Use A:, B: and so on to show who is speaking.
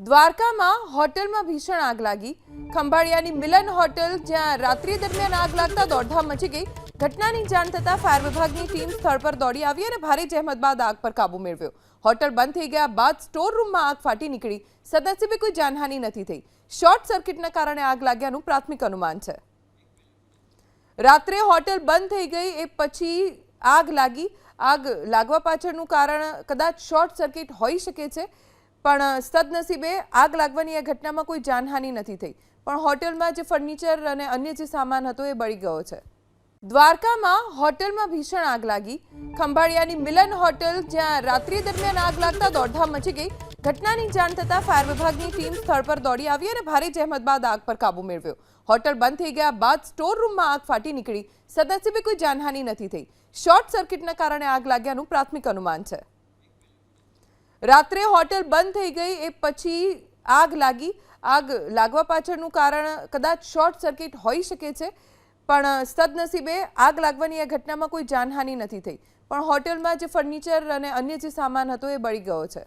A: દ્વારકામાં હોટલમાં ભીષણ આગ લાગી। ખંભાળિયાની મિલન હોટલ જ્યાં રાત્રિ દરમિયાન આગ લાગતા દોડધામ મચી ગઈ। ઘટનાની જાણ થતા ફાયર વિભાગની ટીમ સ્થળ પર દોડી આવી અને ભારે જહેમત બાદ આગ પર કાબુ મેળવ્યો। હોટલ બંધ થઈ ગયા બાદ સ્ટોર રૂમમાં આગ ફાટી નીકળી। સદનસીબે કોઈ જાનહાનિ નથી થઈ। શોર્ટ સર્કિટના કારણે આગ લાગ્યાનું પ્રાથમિક અનુમાન છે। રાત્રે હોટલ બંધ થઈ ગઈ એ પછી આગ લાગી। આગ લાગવા પાછળનું કારણ કદાચ શોર્ટ સર્કિટ હોઈ શકે છે, પણ સદનસીબે આગ લાગવાની આ ઘટનામાં કોઈ જાનહાનિ નથી થઈ, પણ હોટલમાં જે ફર્નિચર અને અન્ય જે સામાન હતો એ બળી ગયો છે। દ્વારકામાં હોટલમાં ભીષણ આગ લાગી। ખંભાળિયાની મિલન હોટલ જ્યાં રાત્રિ દરમિયાન આગ લાગતા દોડધામ મચી ગઈ। ઘટનાની જાણ થતા ફાયર વિભાગની ટીમ સ્થળ પર દોડી આવી અને ભારે જહેમત બાદ આગ પર કાબુ મેળવ્યો। હોટલ બંધ થઈ ગયા બાદ સ્ટોર રૂમમાં આગ ફાટી નીકળી। સદનસીબે કોઈ જાનહાનિ નથી થઈ। શોર્ટ સર્કિટના કારણે આગ લાગ્યાનું પ્રાથમિક અનુમાન છે। રાત્રે હોટલ બંધ થઈ ગઈ એ પછી આગ લાગી। આગ લાગવા પાછળનું કારણ કદાચ શોર્ટ સર્કિટ હોઈ શકે છે, પણ સદનસીબે આગ લાગવાની આ ઘટનામાં કોઈ જાનહાનિ નથી થઈ, પણ હોટલમાં જે ફર્નિચર અને અન્ય જે સામાન હતો એ બળી ગયો છે।